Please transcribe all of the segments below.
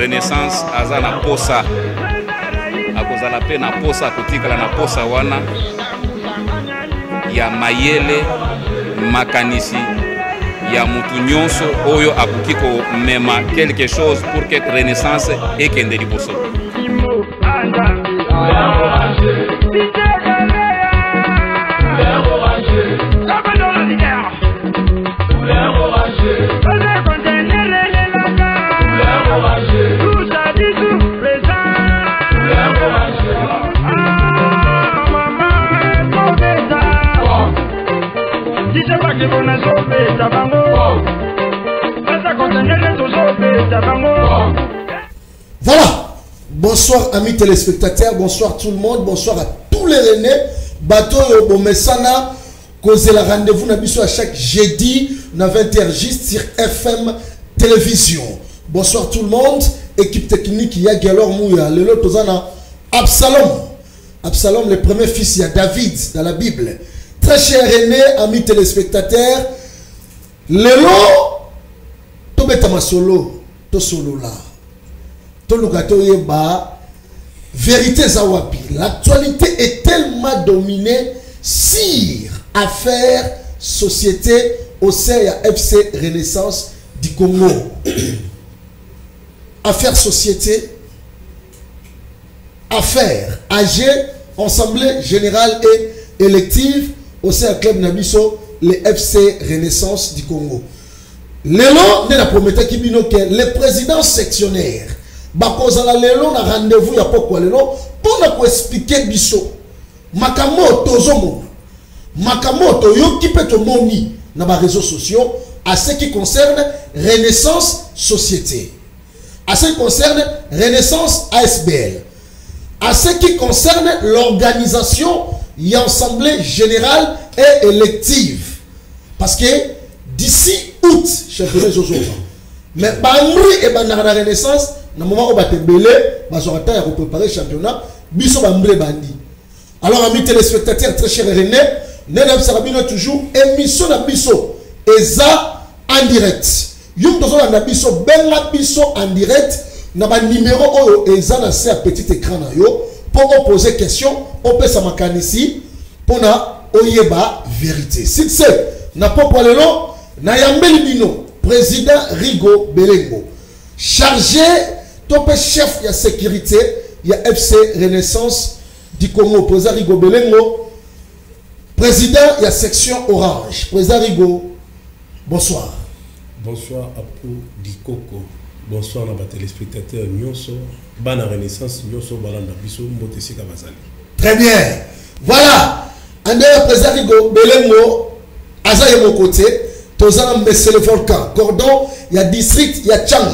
Renaissance aza na posa akozala pe na posa kotikala na posa wana ya mayele makanisi ya mutu nyonso oyo akoki komema quelque chose pour que Renaissance ekende liboso. Voilà. Bonsoir amis téléspectateurs, bonsoir tout le monde, bonsoir à tous les Rennais. Bateau Bomesana, cause la rendez-vous n'abisso à chaque jeudi, na 20h sur FM Télévision. Bonsoir tout le monde, équipe technique Yagalor Mouya, le lot Tozana Absalom. Absalom, le premier fils, il y a David dans la Bible. Très cher René, amis téléspectateurs, le lot, to betama solo, to solo là, to lugato yeba, vérité zawapi. L'actualité est tellement dominée sur affaires, société, au sein de FC Renaissance du Congo. Affaires, société, affaires, AG, Assemblée générale et élective, au sein du club Nabiso, le FC Renaissance du Congo. Lelo, ne la promettait qui bino que le président sectionnaire, bakozala lelo na rendez-vous ya pokwa lelo, pour nous expliquer biso, makamoto zomo, makamoto yo qui peut te moni dans les réseaux sociaux, à ce qui concerne Renaissance Société, à ce qui concerne Renaissance ASBL, à ce qui concerne l'organisation et assemblée générale et élective. Parce que d'ici août, championnat Jojo. Mais Bamri et Banara Renaissance, dans le moment où Batembele, Bazorata a préparé le championnat, Bisso Bamri Bandi. Alors, amis téléspectateurs, très chers René, Nenam Sarabino toujours, émission na Bisso, Eza en direct. Yum Dozo na Bisso, Benga Bisso en direct, na ba numéro Oyo, Eza na se à petit écran na yo, pour poser question, on peut s'amakan ici, pour na oyeba vérité. Si c'est, n'a pas pour le nom, na yambeli bino, président Rigo Belengo, chargé, topé chef de sécurité, il y a FC Renaissance du Congo, président Rigo Belengo, président, il y a section Orange, président Rigo, bonsoir. Bonsoir à Pou Dikoko. Bonsoir à nos téléspectateurs Nyonso, Bana Renaissance, Nyonso, Balanda Bisso, Mbotesi Kabazali. Très bien. Voilà. André président Rigo Belengo, Azaye mon côté, Tozana Mbese le volcan. Cordon, il y a district, il y a Tchang.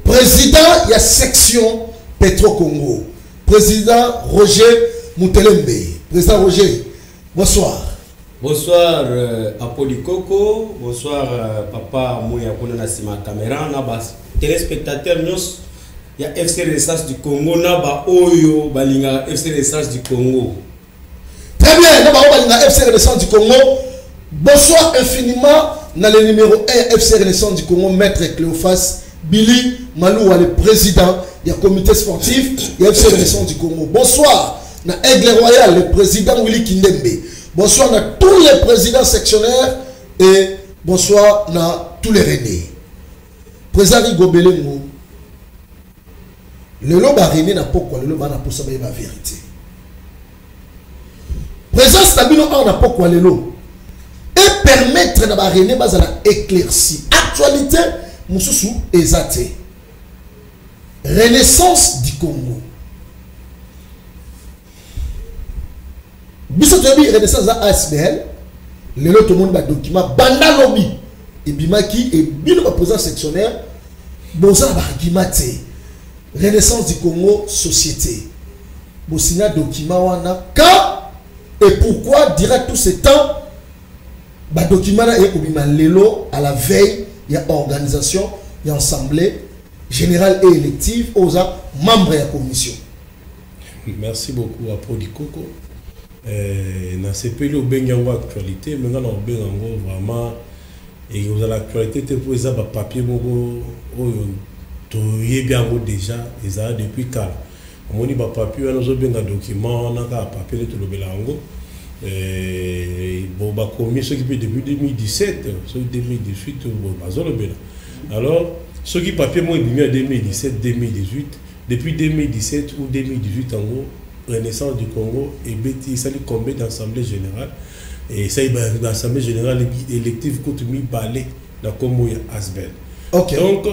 Président, il y a section Petro-Congo. Président Roger Moutelembe. Président Roger, bonsoir. Bonsoir Apoli Coco, bonsoir Papa Mouya Kona Sima Caméra, Nabas, téléspectateurs, il y a FC Renaissance du Congo, Naba Oyo, Balinga, FC Renaissance du Congo. Très bien, Naba Oyo, Balinga, FC Renaissance du Congo. Bonsoir infiniment, dans le numéro 1 FC Renaissance du Congo, Maître Cléophas Billy Maloua, le président du comité sportif de FC Renaissance du Congo. Bonsoir, dans Aigle Royal, le président Willy Kindembe. Bonsoir à tous les présidents sectionnaires et bonsoir à tous les Rennais. Président Rigo Belengo, le lot René n'a pas quoi, le lot n'a pas savoir la vérité. Président Stabino n'a pas quoi le lot. Et permettre à René d'éclaircir. Actualité, Moussoussou Ezate. Renaissance du Congo. Biso tobi Renaissance à ASBL, le lot tout le monde va document banda lobby et bimaki et bino président sectionnaire boza bargimate Renaissance du Congo société. Bosina document wana quand et pourquoi dira tout ce temps ba document na ekobima lelo à la veille il y a organisation, il y a assemblée générale et élective aux membres de la commission. Merci beaucoup à Podi Coco. Dans ces pays où il y a une actualité, maintenant on a vraiment et vous avez l'actualité pour les papiers toye bien déjà ezala depuis kala omoni ba papier wana zo benga document na ka papier to lobela ngo bon ba commis ce qui depuis 2017 so 2018 bon bazo lobela alors ce qui papier moi bimi en 2017 2018 depuis 2017 ou 2018 en gros Renaissance du Congo et beti ça lui combien d'assemblée générale et ça l'assemblée générale élective coûte mi balé dans Congo Asbel. OK. Donc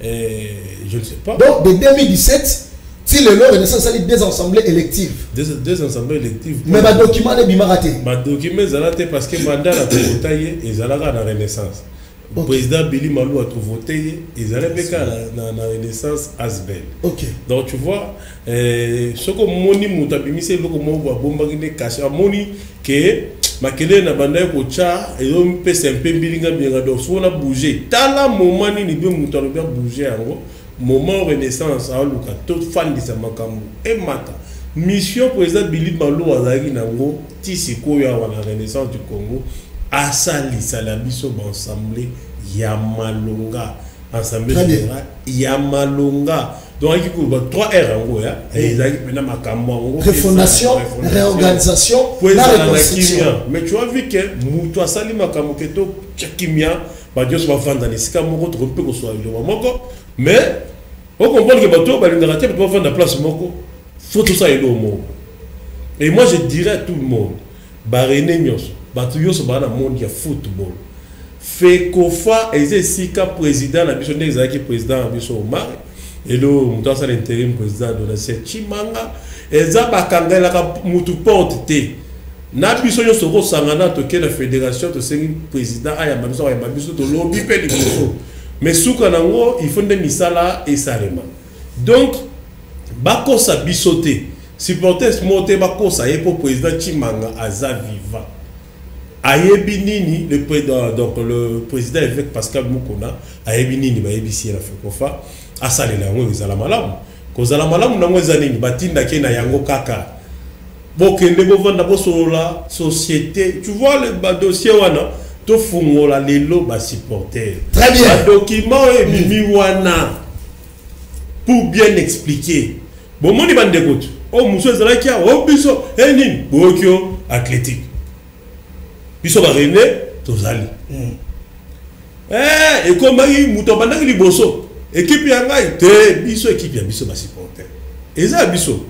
je ne sais pas. Donc de 2017 si le long Renaissance a des assemblées électives. Deux assemblées électives. Mais ma document n'est pas raté. Ma document est raté parce que mandat a voté et Zalaga dans Renaissance. Le président Billy Malou a voté et Zalaga dans la Renaissance Asbel. OK. Donc tu vois, ce que moni mutabimi c'est le comment on va bombarder caché à moni que makele na banda ko cha et on peut simple bilinga bien donc si on a bougé tala moment ni bien mutalo bien bouger en moment Renaissance a luka tout fan de sa makambo et mata mission président Billy Malou azaki nango tisiko ya wana Renaissance du Congo asali salabiso ensemble ya malonga assemblée générale ya malonga donc il y a 3 R en gros ya et maintenant makambo refondation réorganisation la reconstruction mais tu as vu que muto asali makambo keto chakimia ba dios va vendre les sika moko trompe ko soit le moko mais on comprend que bateau ba linga raté ba vendre la place moko faut tout ça et le mot et moi je dirais à tout le monde ba rené nyos bato yoso ba na monde ya football fait kofa eze sika président na biso ndezaki président na biso Omar et le muto sa l'intérim président de la Chimanga eza bakangela ka mutu porte te na biso yoso ko sangana to ke la fédération to sengi président aya mabiso ya mabiso to lobby pe de biso mais souka nango il faut de misala et salema donc bakosa bisote supporters monter bakosa ye pour président Chimanga aza vivant ayebi nini le président donc le président évêque Pascal Mukona ayebi nini ba yebisi la fekofa asalela ngo ezala malamu kozala malamu nango ezanini batinda ke na yango kaka bokende bovanda bosola société tu vois le dossier wana to fungola lelo ba supporter très bien ba document et mimi wana pour bien expliquer bon moni bande koto o muso ezala kia o biso nini bokyo athlétique biso ba rené tozali et comme il muto bandaki liboso équipe yangai te biso équipe ya biso ba supporter eza biso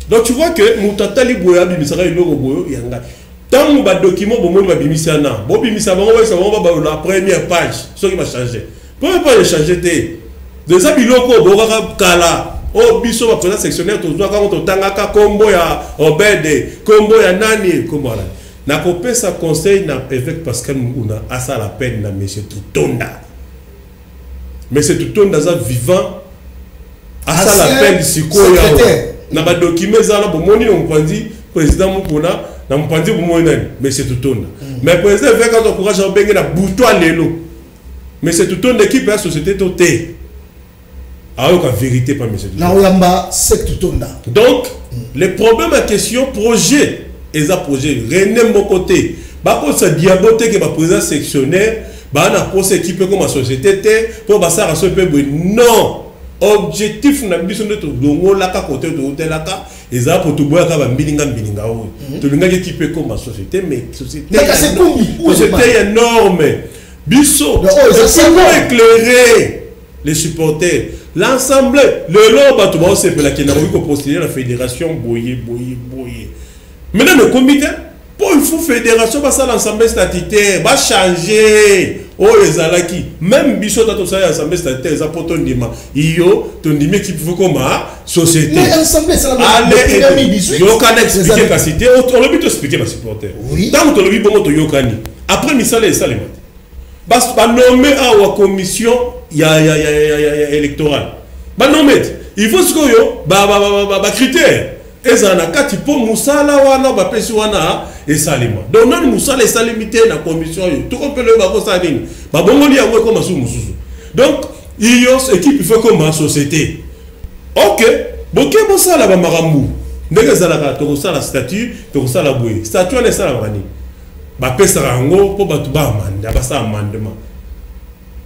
donc tu vois que mutatali boya bimisaka iloko boyo yanga tant ba document bo moni ba bimisa na bo bimisa bango ba savon ba la première page ce qui va changer pour pas changer te de ça biloko bo kala o biso ba président sectionnaire to zwa ka to tangaka kombo ya obede kombo ya nani kombo la na kopesa conseil na évêque Pascal Mukuna asa la peine na monsieur Tutonda mais c'est Tutonda za vivant asa la peine sikoya na ba document za la bomoni no mpandi président Mukuna na mpandi bomoni nani mais c'est Tutonda mais président évêque quand encourage à benga na boutoa lelo mais c'est Tutonda équipe la société toté a aucune vérité pas monsieur Tutonda na oyamba c'est Tutonda donc les problèmes à question projet et ça projet René Mokoté ba ko sa diabote que ba président sectionnaire ba na pose équipe comme la société pour ba ça raso peu non objectif na biso to dongo la ka côté to hotel la ka et ça pour tout boya ka ba mbilinga o to linga équipe comme la société mais société société énorme biso c'est éclairer les supporters l'ensemble le long ba to ba se pela kena ko postuler la fédération boyer maintenant le comité pour il faut fédération va ça l'ensemble statutaire va changer oh ezalaki même biso to ça l'ensemble statutaire za potondima iyo tondimi qui faut comme société mais ensemble c'est la 2018 yo kan expliquer ka cité on le but expliquer ba supporter tant que le but bon to yokani après misale ça les bas ba nommer à la commission ya électorale ba nommer il faut ce que yo ba critère ezana kati po musala wana ba pesi wana esalima donc non musala esalimité na commission yo tout on peut le ba ko sa nini ba bongoli yango comme sous mususu donc iyo équipe fait comme société OK boké musala ba marambu ndenge zala ka to sala statut to sala boye statut na sala bani ba pesa rango po ba tuba amanda ba sa amendement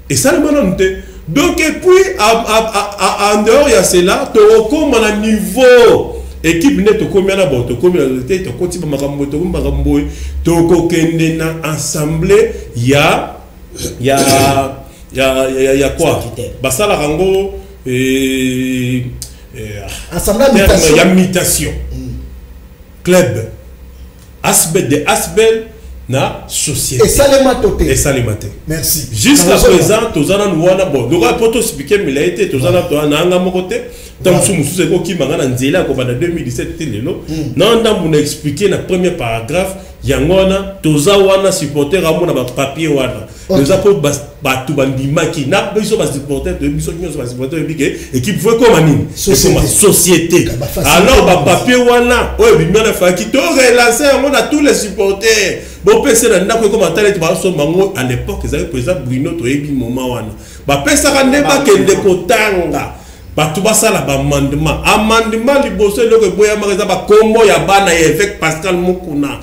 et ça le malonte Donc, et puis, en dehors, il y a cela, tu as un niveau. Équipe n'est pas comme la bonne, comme la tête, tu continues à assemblée, il y a quoi? Bassa la rango assemblée il y a mutation. Club. Asbel de Asbel na société. Et ça les maté. Et ça les maté. Merci. Jusqu'à présent, tous en ouana bon. Donc pour expliquer mais il a été tous en anga mokote. Tant que nous qui mangana nzela ko bana 2017 lelo. Non dans mon expliquer la première paragraphe yangona toza wana supporter amona ba papier wana. Nous avons batu bandima qui n'a pas besoin de supporter de biso qui sont supporter biké équipe veut comme anine. Société. Alors ba papier wana ouais bimana fa qui to relancer on a tous les supporters. Bon PC na ndako comme atale ba so mango à l'époque ils avaient président Bruno to ebi moment wana. Ba pesa ka ndeba ke ndekotanga. Batu basala ba amendement liboso loko boya magaza ba kombo ya bana avec Pascal Mukuna.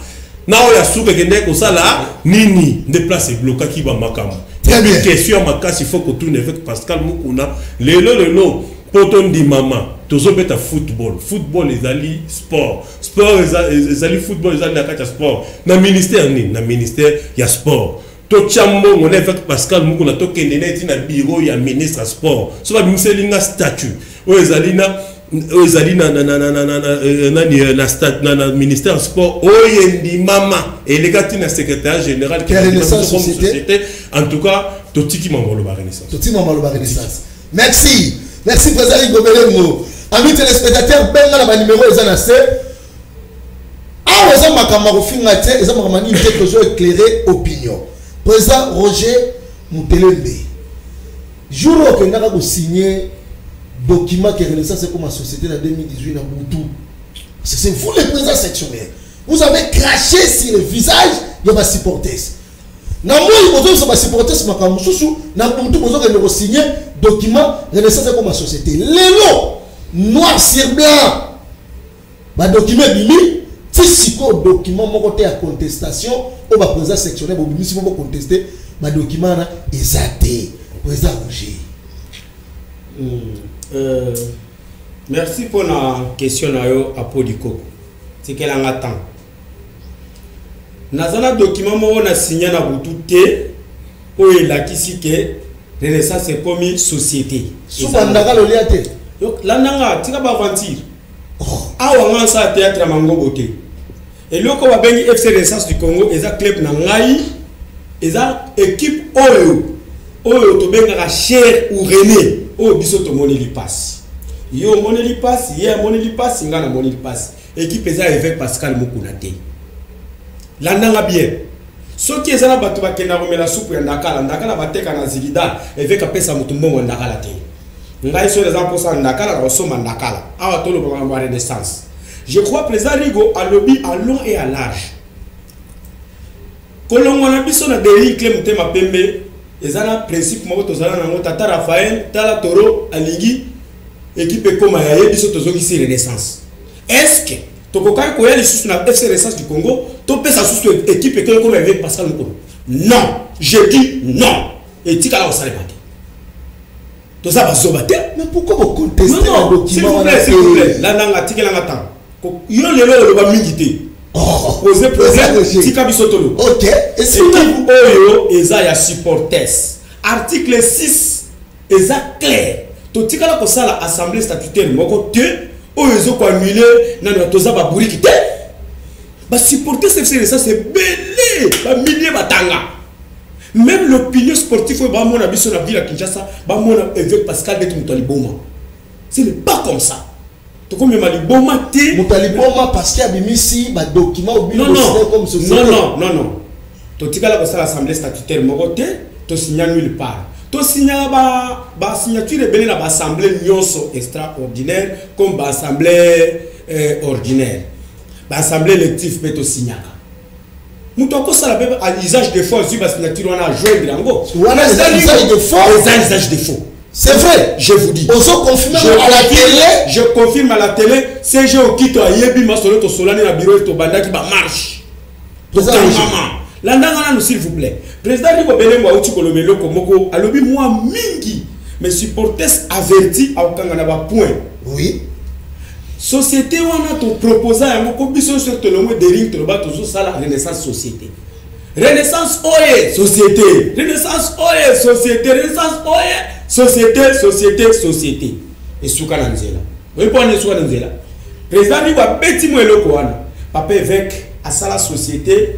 Na oya suka kende ko sala nini déplacer bloquer ki ba makamo. Très bien. Question makasi faut que tourne avec Pascal Mukuna. Lelo poton di mama tozo beta football ezali sport ezali football ezali na kati sport na ministère ya sport. To chambo on est avec Pascal Mukuna to kende neti na bureau ya ministre sport. So ba ministère linga statut. O ezali na ministère sport oyendi mama et les gars na secrétaire général qui Renaissance société. En tout cas totiki mamolo ba Renaissance. Merci président Gobelengo. Amis téléspectateurs benga na numéro ezanase. Ah oza makamaro finga te eza makamani te besoin éclairer opinion. Président Roger Mutelembe. Jour où on a signé document qui est Renaissance comme ma société en 2018 dans Boutou. C'est vous le président sectionnaire. Vous avez craché sur le visage de ma supporters. Na moi il faut que ma supporters makamususu na Boutou besoin que nous signer document Renaissance comme ma société. Lélo noir sur blanc. Ba document bimi si quoi document mon côté à contestation au bas président sectionnaire bimi si vous contester ma document na exacté président Roger. Merci pour la question à Podikoko. C'est qu'elle en attend. Nazana document on a signé na Boutouté où il a qui que Renaissance est comme société. Souvent ndaka le liate. Donc là nanga tika ba aventure. Ah on a ça théâtre à Mango Boté. Et le ko ba bengi FC Renaissance du Congo eza club na ngai eza équipe oyo to benga cher ou René o biso to moni li passe. Yo moni li passe, hier moni li passe, ngana moni li passe. Équipe eza avec Pascal Mukuna te. Landanga bien. Ce qui est là batu ba kena romela soupe ya ndakala bateka na zilida avec apesa mutumbo ndakala te. Ngai so les pour ndakala na soma ndakala. Awa to le programme Renaissance. Je crois président Rigo a lobby à long et à large. Kolongo na biso na deri klem tema pembe ezana principe moko tozala nango tata Raphaël tala Toro alingi équipe comme ya biso tozoki si Renaissance. Est-ce que tokokai ko yali sous na FC Renaissance du Congo to pesa sous équipe comme avec Pascal Mukolo? Non, je dis non. Et tika la osale pate. To ça va zobate. Mais pourquoi vous contestez le document? S'il vous plaît, là nanga tika la ngata. Yo lelo lo ba mingité. Poser problème tika bisotolo. OK. Et si vous oyo eza ya supporters. Article 6 eza clair. To tika la ko sala assemblée statutaire moko te oyo ko annuler na toza ba buriki te. Ba supporters ça c'est belé ba milliers batanga. Même l'opinion sportive ba mona biso na ville à Kinshasa ba mona avec Pascal Betu Mutaliboma. Ce n'est pas comme ça. To comme Mutaliboma te Mutaliboma parce qu'il y a bimisi ba document au bureau comme société. Non. To tika la ko sala assemblée statutaire moko te to signer nulle part. To signer ba signature belé na ba assemblée nyonso extraordinaire comme ba assemblée ordinaire. Ba assemblée élective peut to signer. Nous avons un usage de faux, sur la signature, on a joué de l'ango. On a un usage de faux. Usage de faux. C'est vrai. Je vous dis. Je confirme à la télé. C'est je qui te a yebi ma solo to solani na bureau to banda qui va marche. Là, s'il vous plaît. Président Rigo Belembo a outi kolomelo komoko alobi moi mingi. mais supporters averti à aucun point. Oui. Société on a ton proposé à mon commission sur le mot de ring to ba toujours ça la renaissance société. Renaissance oye société. Renaissance oye société. Renaissance oye société. Et souka nanzela. Oui pour ne souka nanzela. Président ni va petit mo eloko wana. Papa évêque à ça la société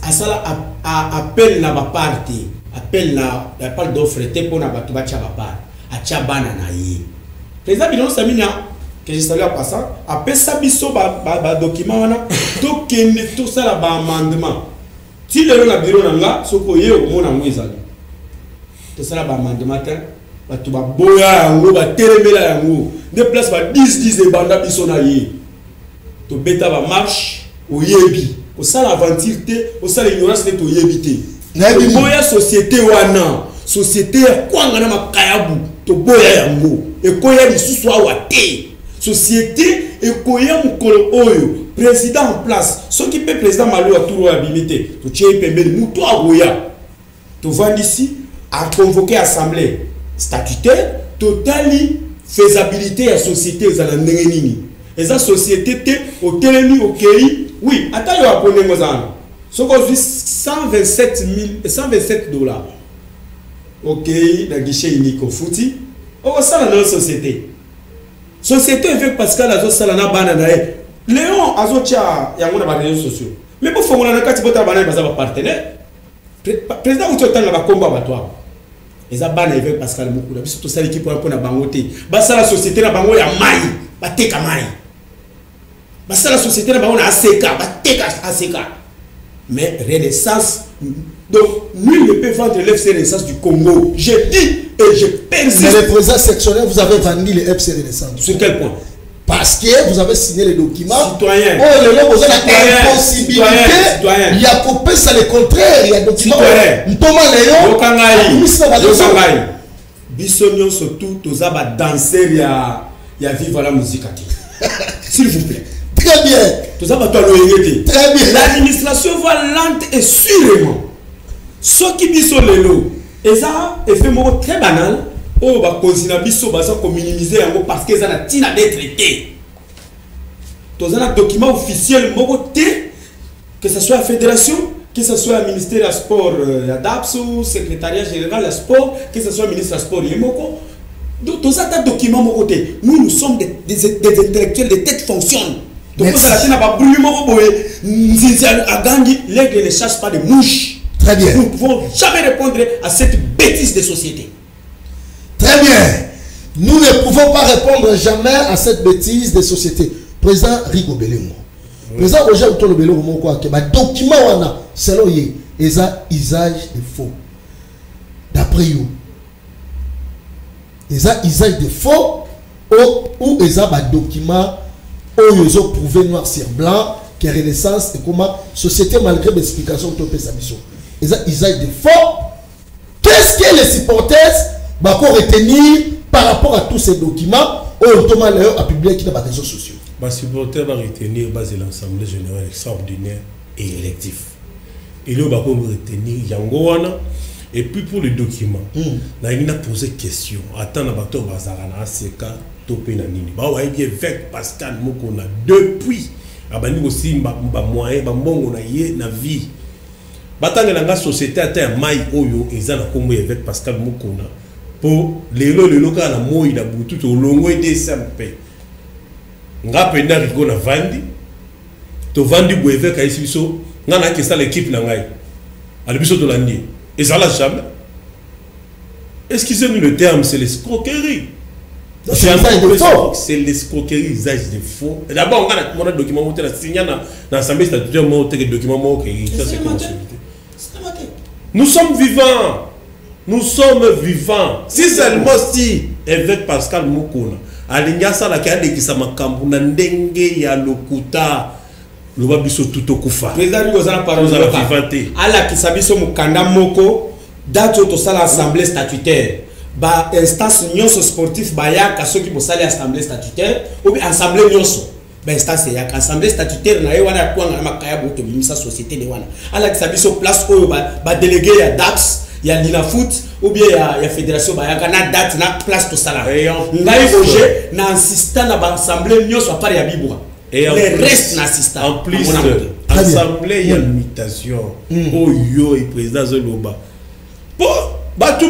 à ça appel na ba parti. Appel na parle d'offre pour na ba tuba cha ba part. A cha bana na yi. Président binon samina que je salue en passant, après ça, biso ba document to kende tout ça là ba amendement. Si le na bureau nanga, soko ye o mona mwezali. Tout ça là ba amendement ba to ba boya yango ba telemela yango. De place ba 10 et banda biso na ye. To beta ba marche o yebi. O ça l'aventure te, o ça l'ignorance te to yebi te. Na boya société wana, société kwa ngana makayabu, to boya yango. E koya lisusu awa te. Société et koya mukolo oyo président en place ce qui peut président malo aturo habilité to tchei pembeli muto agoya to vandisi a convoquer assemblée statutaire totali faisabilité à société za la ndenge nini eza société te au telemi au kei oui ata yo apone ngozana soko 127 dollars OK na guichet unique au fouti o ça dans société société avec Pascal Azo Salana Banana Léon Azo Tia Yangona ba réseaux sociaux mais pour fongola na kati bota bana baza ba partenaire président ou total na ba combat ba toi eza bana avec Pascal Mukula biso to sala équipe pour na bangote ba sala société na bango ya mai ba teka mai ba sala société na bango na ACK ba teka ACK mais Renaissance donc nul ne peut vendre l'FC Renaissance du Congo je dis et je persiste. Mais les présidents sectionnaires, vous avez vendu les FC Renaissance. Sur quel point? Parce que vous avez signé les documents. Citoyen. Oh, le vous avez la possibilité. Il y a coupé ça le contraire. Il y a documents. Ntoma Léon. Yokangai. Bissonion surtout, tous aba danser ya vivre la musique. S'il vous plaît. Très bien. Tous aba toi l'oyété. Très bien. L'administration va lente et sûrement. Ce qui biso lelo. Et ça, effet très banal. Oh, bah, continuer biso, bah, ça, minimiser parce que ça n'a tina d'être traité. Dans un document officiel, que ce soit la fédération, que ce soit le ministère du sport, la DAPS, ou secrétariat général du sport, que ce soit le ministre du sport, Yemoko. Dans un document, nous sommes des intellectuels, des têtes fonctionnent. Donc, ça n'a pas brûlé, l'aigle ne chasse pas de mouches. Très bien. Nous ne pouvons jamais répondre à cette bêtise de société. Très bien. Nous ne pouvons pas répondre jamais à cette bêtise de société. Président Rigo Belengo. Président Roger Outolo Belengo, quoi que document wana selon lui, ils ont usage de faux. D'après vous, ils ont usage de faux ou ils ont des documents où ils ont prouvé noir sur blanc que Renaissance et comment société malgré l'explication de Topé Sabiso. Ils ont usage de faux. Qu'est-ce que les supporters vont retenir par rapport à tous ces documents où Thomas Léon a publié qui dans les réseaux sociaux? Les supporters vont retenir l'Assemblée générale extraordinaire et électif. Et là, on va retenir Yangoana. Et puis pour les documents, on a posé question. Attends, on va te bazarana ACK Topé Nanini. Bah ouais, bien avec Pascal Mokona depuis. Abani aussi moyen, on a yé na vie. Batanga la société a été mai oyo ezana kombo avec Pascal Mokona pour les loka la moi il a boutu au longo et SMP nga penda riko na vandi to vandi bo avec a isiso nga na ke ça l'équipe na ngai ali biso to landi ezala jamais excusez-nous le terme c'est l'escroquerie. C'est l'escroquerie, usage de faux. D'abord on a un document monté la signé dans l'assemblée statutaire monté le document qui ça c'est comment. Nous sommes vivants. Nous sommes vivants. Si seulement si évêque Pascal Mukuna alinya sala kande kisama kambu na ndenge ya lokuta loba biso tuto kufa. Président Kozana parole za vivante. Ala kisabiso mukanda moko date to sala assemblée statutaire. Ba instance nyonso sportif ba ya ka soki bo sala assemblée statutaire ou bien assemblée nyonso. ben instance ya assemblée statutaire na wana kwa na makaya boto bimisa société de wana ala kisabiso place oyo ba délégué ya DAPS ya Linafoot ou bien ya fédération ba ya kana date na place to sala ngai Roger na insistant na ba assemblée nyonso à part ya Bibwa et le reste na assistant en plus assemblée ya limitation oyo et président Zoloba bon batu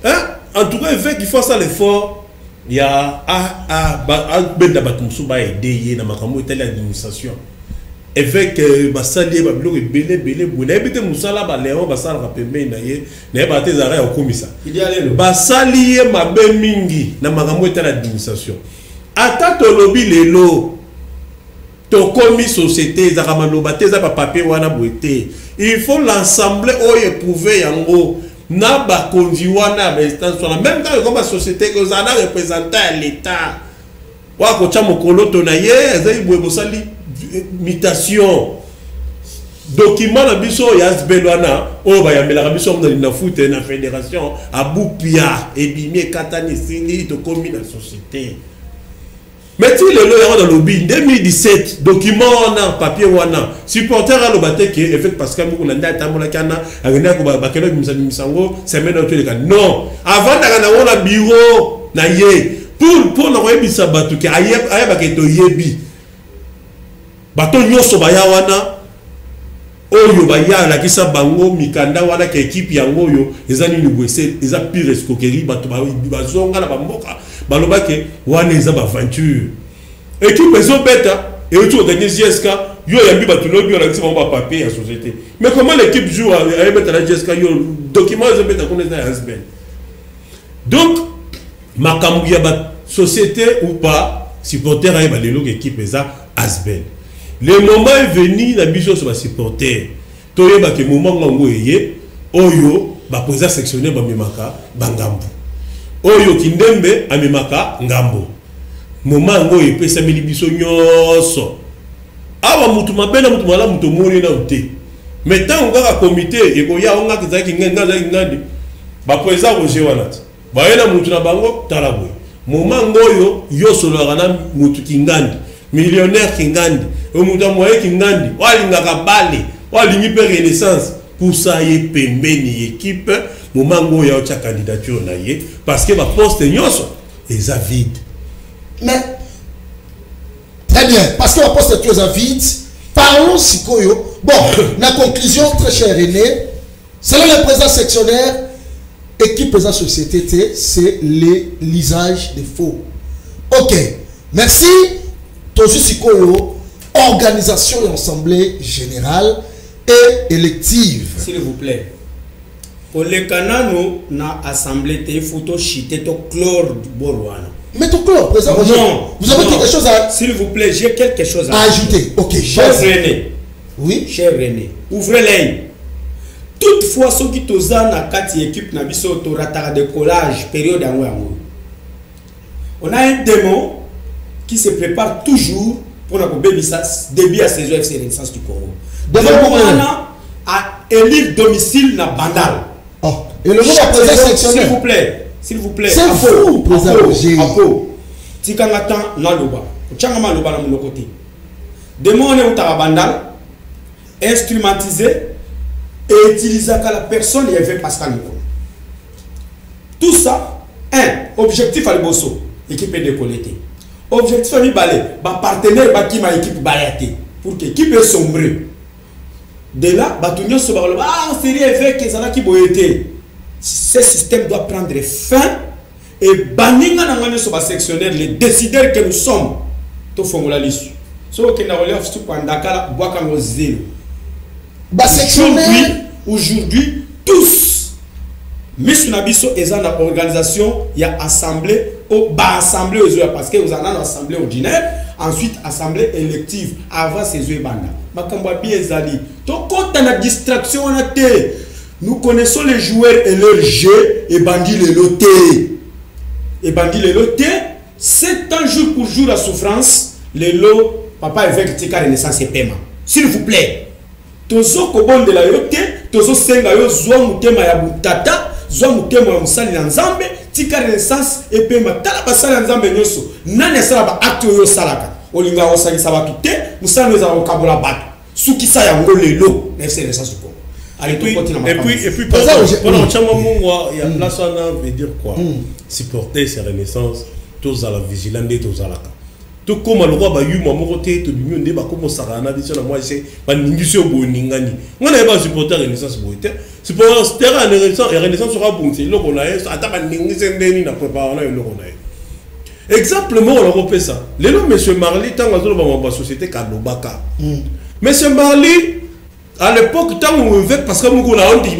hein en tout cas il fait qu'il faut ça l'effort. Il y a benda batumsu ba aider na makambo itali administration avec basali ba bilo belé buna ebite musala ba léon basala pembe na ye na ba te zara ya komisa basali ye mabe mingi na makambo itali administration ata to lobi lelo to komi société za kamaloba te za pa papier wana boete il faut l'ensemble oye prouver yango na ba konviwana ba instance en même temps comme société que ça na représentant à l'état wa ko cha mokolo to na ye ezai boye sali mutation document na biso ya asbelwana o ba ya melaka biso na Linafoot na fédération abupia ebimi katani sili to komi na société. Mais tu le loyer dans le lobby 2017 document wana papier wana supporter à l'obate qui effet parce que nous landa tamola kana agenda ko bakelo misango semaine auto le non avant d'ana wona bureau na ye pour na yebisa batu ki aya baketo yebi bato nyoso baya wana oyo baya la kisa bango mikanda wana ke équipe yango yo ezani ni bwese eza pire escroquerie batu bazonga na bamboka balobake wana eza ba aventure équipe ezo beta et autour de GSK yo yambi batu lobi on a dit ba papier en société mais comment l'équipe joue à mettre la GSK yo document ezo beta connaît na husband donc makambu ya ba société ou pas supporter ay ba lelo équipe eza husband le moment est venu la biso sur ba supporter to yeba ke moment ngo yeye oyo ba président sectionnaire ba memaka bangambu oyo kindembe amemaka ngambo moment ngo epesa mili biso nyoso awa mutu mabela mutu mala mutu moni na ute metan ngaka comité ekoya onga kizaki ngandi ba président Roger wanat ba yena mutu na bango talabwe moment ngoyo yosolo kana mutu kingandi millionnaire kingandi o mutu moye kingandi walingaka bale walingi pe renaissance pour ça y pembeni équipe moment ngo ya cha candidature na ye parce que ba poste nyoso eza vide. Mais très bien, parce que la poste est vide, parlons sikoyo. Bon, la conclusion très cher René, selon les présidents sectionnaires, équipe président société c'est l'usage des faux. Ok, merci. Tosu sikoyo, organisation et assemblée générale et élective. S'il vous plaît. Pour les canaux, na assemblée te photo chité to chlore du Borwana. Mais tout chlore, président Roger. Non. Vous avez quelque chose à... S'il vous plaît, j'ai quelque chose à ajouter. Ok. Cher René. Oui. Cher René. Ouvrez l'œil. Toutefois, ceux qui toza na kati équipe na biso to ratara de collage période en wango. On a un démon qui se prépare toujours pour la début à saison FC Renaissance du Congo. Démon à élire domicile na Bandal. Oh, et le nom de s'il vous plaît. S'il vous plaît. C'est fou, président Roger. Apo. Tikangatan na loba. Changama loba na mon côté. Démon est au Bandal. Instrumentisé et utilisé à la personne et fait Pascal Nico. Tout ça, objectif à l'ebosso, équipe de collecter. Objectif à l'balé, partenaire qui m'a équipe balayate pour que l'équipe est sombre. De là, Batunio se parle, c'est vrai que ça n'a qui boyete. Ce système doit prendre fin et bannir dans le sectionnaire les décideurs que nous sommes. Tout font la liste. Sauf que nous avons fait un Dakar, bois comme au zéro. Aujourd'hui, tous, mais sur Nabiso et dans l'organisation, il y a assemblée, assemblée parce que vous en avez une assemblée ordinaire, ensuite assemblée élective avant ces yeux banda. Nous connaissons les joueurs et leur jeu et bandit les lotés. Et bandit les lotés, c'est un jour pour jour la souffrance, les lots, papa avec Tika Renaissance et paiement. S'il vous plaît. Tozo kobon de la yote, tozo senga yo zwa mutema ya butata, zwa mutema ya musali na nzambe, tika renaissance et pema tala basali na nzambe nyoso, nani asala ba acte yo salaka. olinga osangisa bato te musano eza kokabola bato suki sa yango lelo na FC Renaissance du Congo. Et puis, pendant il y a place on veut dire quoi? Supporter ces renaissances, tous à la vigilance, tous à la cas. Tout comme le roi Bayou, moi, mon côté, tout le monde débat comme ça, on a dit ça, moi, c'est pas n'ingusio boningani. On n'a pas supporter renaissance bonité. Supporter renaissance sera bon, c'est là qu'on a, attends, n'ingusio n'a préparé, on a eu le qu'on a. Exemplement, on a repéré ça. Les noms, monsieur Marley, tant que dans la société Kalobaka. Monsieur Marley, à l'époque, tant qu'on veut, parce que nous avons dit,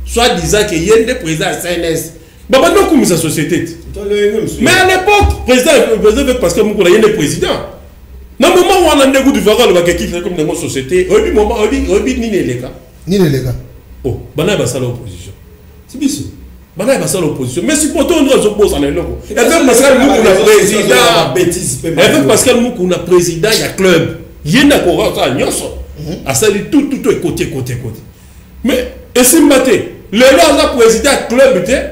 soit disant qu'il y a des présidents CNS. Bah, non, comme sa société. Mais à l'époque, président veut parce que nous avons des présidents. Dans le moment où on a des goûts de voir le qui fait comme dans notre société, au moment où on dit ni les gars. Ni les gars. Oh, Bana va ça l'opposition. C'est bien ça. Bana va ça l'opposition. Mais si pourtant on doit s'opposer à l'époque. Elle veut parce que nous avons président. Elle veut parce que nous avons président, il y a club. Il y a un accord ça, à ça dit tout est côté. Mais et si maté, le là président club était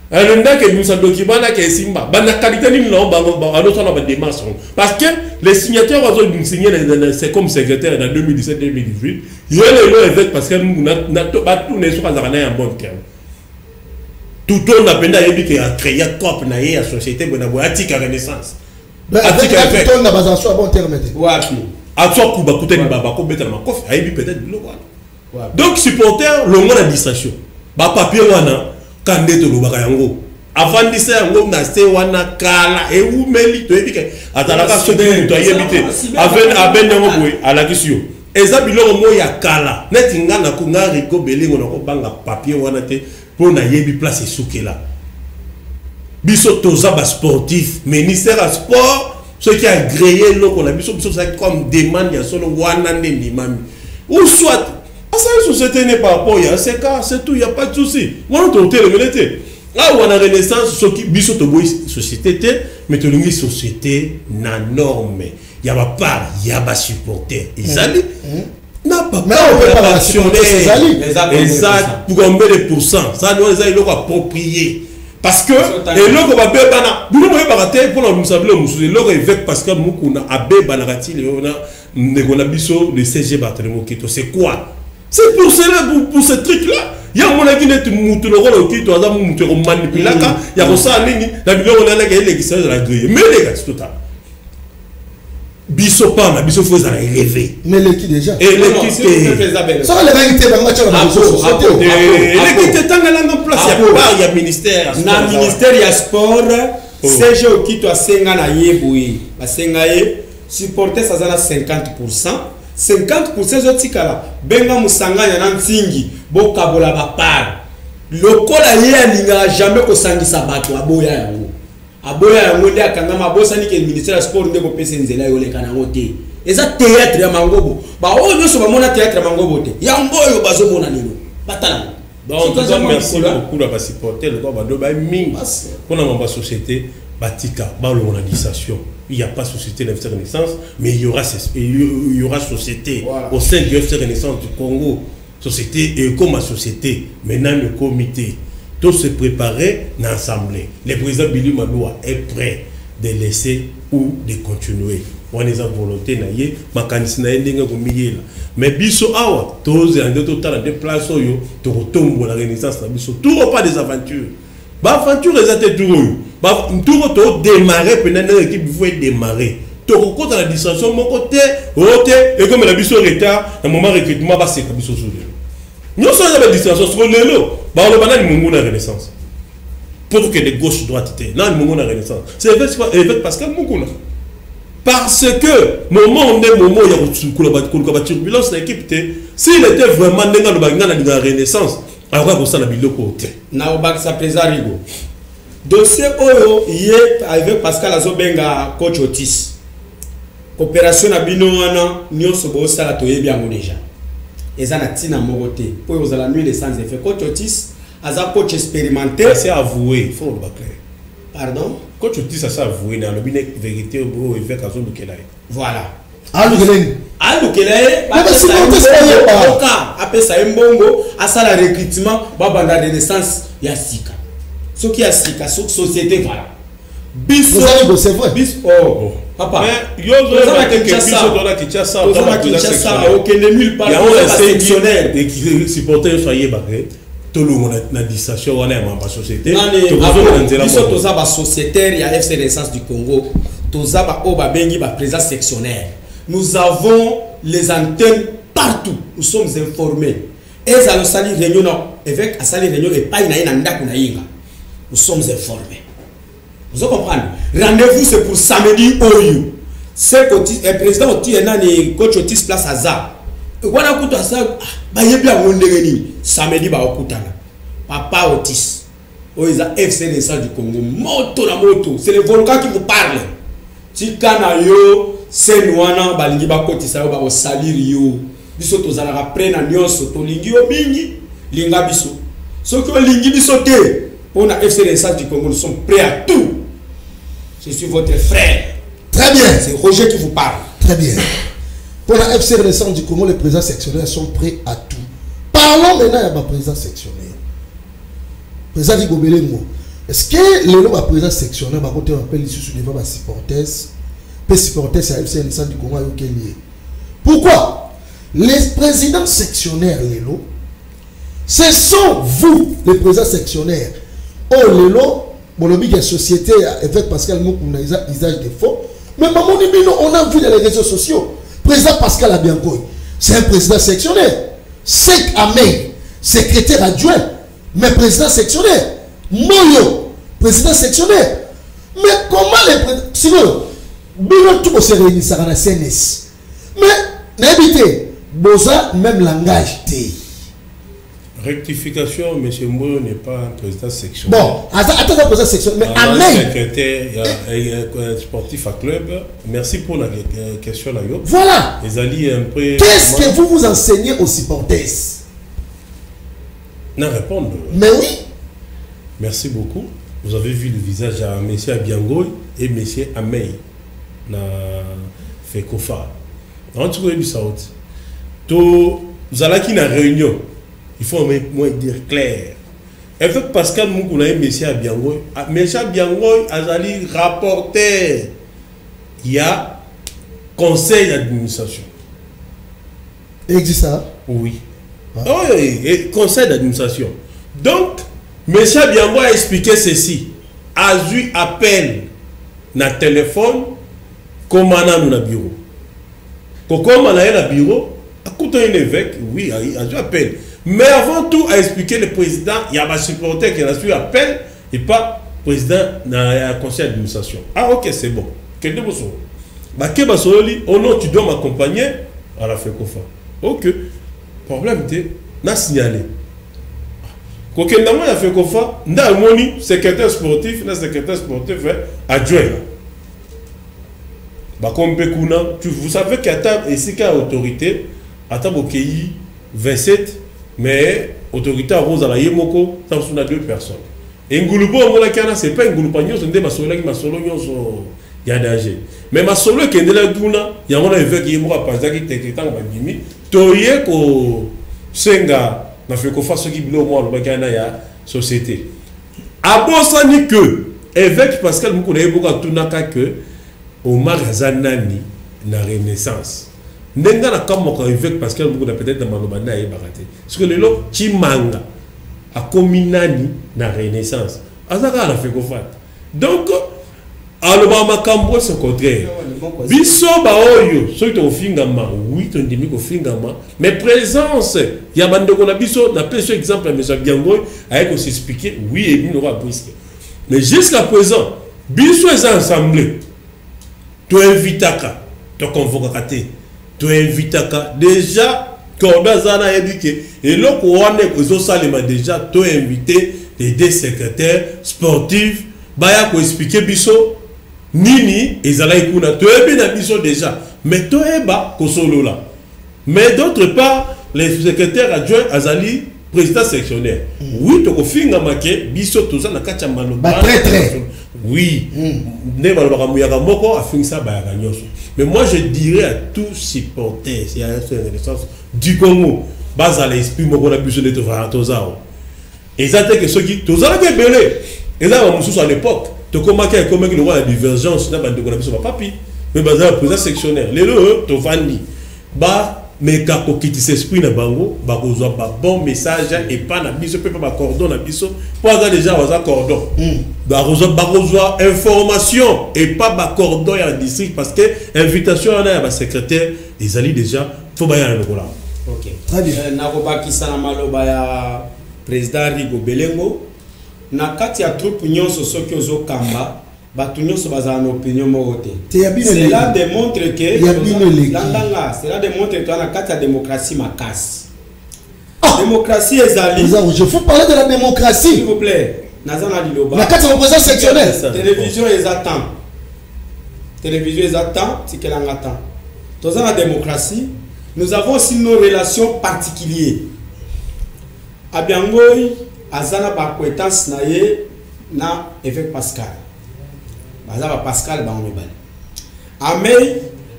un endroit que nous avons documenté que Simba, la qualité ni non, à notre on a des démarches parce que les signataires ont signé c'est comme secrétaire en 2017-2018. Il y a les lois avec parce que nous n'avons pas tous les choses en bon terme. Tout le monde a pensé qu'il a créé un corps dans la société pour avoir attique à renaissance. Attique à fait. On a besoin de bon terme. Donc supporter le monde d'administration ba papier wana kande to lobaka yango avant de ça yango na se wana kala e umeli to ebike atalaka so de to yebite aven yango boy ala kisio eza biloko mo ya kala neti ngana ko ngari ko belingo na ko banga papier wana te pour na yebi place sukela biso toza ba sportif ministère à sport ce qui a agréé l'eau la biso comme demande ya solo wana ndi mami ou soit la société n'est pas rapport à ces cas c'est tout il y a pas de souci on te le là où on a renaissance ce qui biso to boy société mais to lingi société na norme il y a pas part il y a pas supporter ezali n'a pas mais on peut pas actionner exact pour combien de pourcents ça doit les loco approprié parce que et loco ba bana nous moye baraté pour nous savoir nous loco évêque parce que nous kuna abe banarati on a biso le CG Barthélemy Kito c'est quoi? C'est pour cela, pour ce truc-là. Il y a mon avis net moutou le rôle qui doit moutou manipuler là. Il y a ça nini. La vidéo on a la gueule qui s'est la grille. Mais les gars c'est total. Biso pas na biso faut ça élever. Mais l'équipe déjà. Et l'équipe. Ça les gars étaient dans match l'équipe était en place il y a ministère. Na ministère il y a sport. CG qui doit senga na yeboui. La sengaye supporter ça à 50%. 50% zotikala benga musanganya na ntingi bokabola ba part lokola ye alinga jamais ko sangisa bato aboya yango nde akanga mabosa ni ke ministère ya sport ndeko pesa nzela yo le kana ngote eza théâtre ya mangobo ba o nyoso ba mona théâtre ya mangobo te yango yo bazo mona lelo batala donc merci beaucoup la supporter le ba do ba mingi pour la société batika ba lo organisation. Il n'y a pas société de l'FC Renaissance, mais il y aura société au sein de l'FC Renaissance du Congo. Société et comme ma société, maintenant le comité, tout se préparer dans l'Assemblée. Le président Billy Madoua est prêt de laisser ou de continuer. On est en volonté, mais biso awa, tous en deux places, tu retombes la Renaissance, tout repas des aventures. Aventure est tout démarrer pendant l'équipe vous démarrer tout côté la distraction mon côté et comme la biso retard un moment recrutement c'est comme biso sur nous sommes la distraction sur le lot ba le banane mungu na renaissance pour que les gauche droite là mungu na renaissance c'est avec parce que mungu parce que moment il y a turbulence l'équipe s'il était vraiment dans la renaissance alors ça la biloko na obakisa président Rigo dossier oyo yé avec Pascal Azobenga coach Otis coopération na bino wana nyonso bo sala toyebi yango déjà eza na tina moko te po ozala nuit sans effet coach Otis aza coach expérimenté c'est avoué faut le clair pardon coach Otis ça avoué na le bine vérité au avec Azobukela voilà alukelaye apesa mbongo asala recrutement babanda renaissance ya sika soki ya sika société voilà Biso, c'est vrai. Biso, oh, papa. Mais yo zo na Kinshasa, dans la Kinshasa, dans la Kinshasa, aucun nulle part. Il y a un sectionnaire et qui supporter soyez barré. Tout le monde na distraction on est ma société. Biso toza ba sociétaire, il y a FC Renaissance du Congo. Toza ba oba bengi ba président sectionnaire. Nous avons les antennes partout. Nous sommes informés. Et ça nous sali réunion avec à sali réunion et pas ina ndako na yinga. Nous sommes informés. Vous comprenez? Rendez-vous c'est pour samedi oyo. C'est que président Oti nani coach Otis place Aza. Wana kuta sa ba yebi a wondere ni samedi ba okutana. Papa Otis. Oiza FC Renaissance du Congo. Moto na moto, c'est le volcan qui vous parle. Tikana yo senwana balingi ba kotisa yo ba ko salir yo. Biso tozala ka prena nyonso to lingi yo mingi linga biso. Soki o lingi biso te. On a FC Renaissance du Congo, nous sommes prêts à tout. Je suis votre frère. Très bien. C'est Roger qui vous parle. Très bien. Pour la FC Renaissance du Congo, les présidents sectionnaires sont prêts à tout. Parlons maintenant à ma président sectionnaire. Président Ligobelengo. Est-ce que le président sectionnaire va compter un appel ici sur le niveau de supporters? Peu supporters à FC Renaissance du Congo. Pourquoi? Les présidents sectionnaires, ce sont vous, les présidents sectionnaires. Oh, bon, la société avec Pascal Moukouna, usage des faux. Mais maman, on a vu dans les réseaux sociaux. Président Pascal Abiankoy, c'est un président sectionnaire. Sek Amey, secrétaire adjoint, mais président sectionnaire. Moyo, président sectionnaire. Mais comment les présidents. Sinon, Bino tout se réunit ça dans la CNS. Mais, n'habitez, Boza, même langage, rectification, M. Mbolo n'est pas un président sectionnaire. Bon, attends, président sectionnaire, mais Amey. Secrétaire sportif à club. Merci pour la question. Voilà. Qu'est-ce que vous vous enseignez aux supporters? Non, répondre. Mais oui. Merci beaucoup. Vous avez vu le visage à M. Abiangoy et M. Amey. Na Fekofa. En tout cas, vous allez qui na réunion. Il faut moins dire clair. Avec Pascal Moukouna et M. Abiangoy, M. Abiangoy a allé rapporter. Il y a conseil d'administration. Existe ça? Oui. Ah. Oh, et conseil d'administration. Donc, M. Abiangoy a expliqué ceci. A eu appel na téléphone, comment on a le bureau. Comment on a le bureau, à côté d'un évêque, oui, a eu appel. Mais avant tout, à expliquer le président, il y a un supporter qui a reçu appel et pas président dans le conseil d'administration. Ah, ok, c'est bon. Quel est le besoin? Oh non, tu dois m'accompagner à la FECOFA. Ok. Problème, tu as signalé. Quand on a fait FECOFA, on a un secrétaire sportif adjoint. Vous savez qu'il y a ici une autorité, à 27. Mais autorité à Rose à la Yemoko, ça sont deux personnes. Et Ngulubo, c'est pas un Ngulupagnon, c'est un Masolo qui m'a solo, il y a danger. Mais Masolo qui est là, il y a un évêque qui est mort à Pazaki, qui est en Bandimi, Toye ko Senga, n'a fait qu'on fasse ce qui bloque moi, le Bakana, ya société. Abo Sani que, évêque Pascal Moukouna Yeboka Tunaka que, Omar Zanani, na Renaissance. Nenga na kama kwa évêque Pascal Moukouna peut-être dans Malobana et Baraté. Parce que le lot Chimanga a communani na Renaissance. Azaka a fait quoi? Donc, alobama kambo c'est contraire. Biso ba oyo, ceux qui ont fingama, oui, ton demi ko fingama, mais présence, il y a bande qu'on a biso, n'a pas ce exemple à M. Biangoy, avec aussi expliquer, oui, et nous aura brisé. Mais jusqu'à présent, biso est assemblé. Tu invitaka, tu convoques. Tu invites déjà Kordazana éduqué et là qu'on a déjà tu invité les deux secrétaires sportifs baya ko expliquer biso nini ezala ikuna tu es bien biso déjà mais tu es bas ko solo là mais d'autre part les secrétaires adjoints azali président sectionnaire oui to ko finga make biso tout ça na kacha maloba oui ne balobaka muyaka moko afinga ça bayaka nyoso. Mais moi, je dirais à tous supporters, s'il y a une renaissance du Congo, base à l'esprit, moi, on a besoin de te faire un tosao. Et ça, c'est que ceux qui, tous les belés, et là, on à l'époque, tu commences à la divergence, dans le papi, mais dans le président sectionnaire, les deux, tu vas dire, mais quand on quitte cet esprit na bango, bah besoin un bon message et pas na biso, peut pas cordon na biso, pour avoir déjà un cordon. Bah besoin information et pas ba cordon à la district parce que invitation à la secrétaire, ils allaient déjà, faut bailler le là. Ok. Très bien. Nakoba kisana maloba ya président Rigo Belengo, na kati ya troupe nyonso soki ozo kamba. Cela démontre que cela démontre que la carte de démocratie ma casse. Démocratie ezali. Je faut parler de la démocratie. S'il vous plaît. Nazana Liloba. La carte de représentation sectionnelle. Télévision exatant. Télévision exatant, c'est qu'elle en attend. Dans la démocratie, nous avons aussi nos relations particulières. Abiangoy, Azana Bakwetans naye na évêque Pascal. Pascal Amé,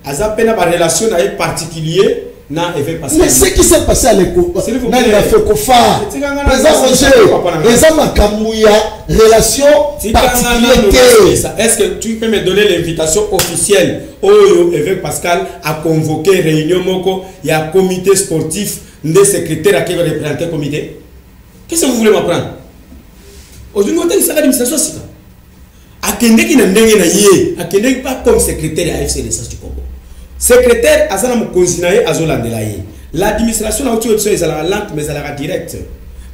Aza pena ba relation avec particulier na évêque Pascal. Mais ce qui s'est passé à l'école, na il a fait kofa. Président Roger, Eza makamouya relation particulier. Est-ce que tu peux me donner l'invitation officielle au évêque Pascal à convoquer réunion moko, il y a comité sportif, des secrétaires qui vont représenter le comité? Qu'est-ce que vous voulez m'apprendre? Aujourd'hui, on a dit l'administration c'est Akendeki na ndenge na ye, akendeki pas comme secrétaire à FC Renaissance du Congo. Secrétaire azana mokonzi na ye azolandela ye. L'administration na otu ebiso ezala lente mais ezala direct.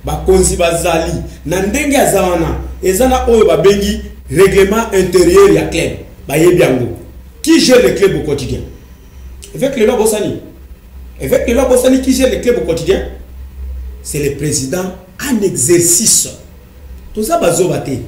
Ba konzi bazali na ndenge azawana ezana oyo ba bengi règlement intérieur ya club. Ba yebi yango. Qui gère le club au quotidien? Avec le loi Bossani. Avec le loi Bossani qui gère le club au quotidien? C'est le président en exercice. Tout ça bazo baté.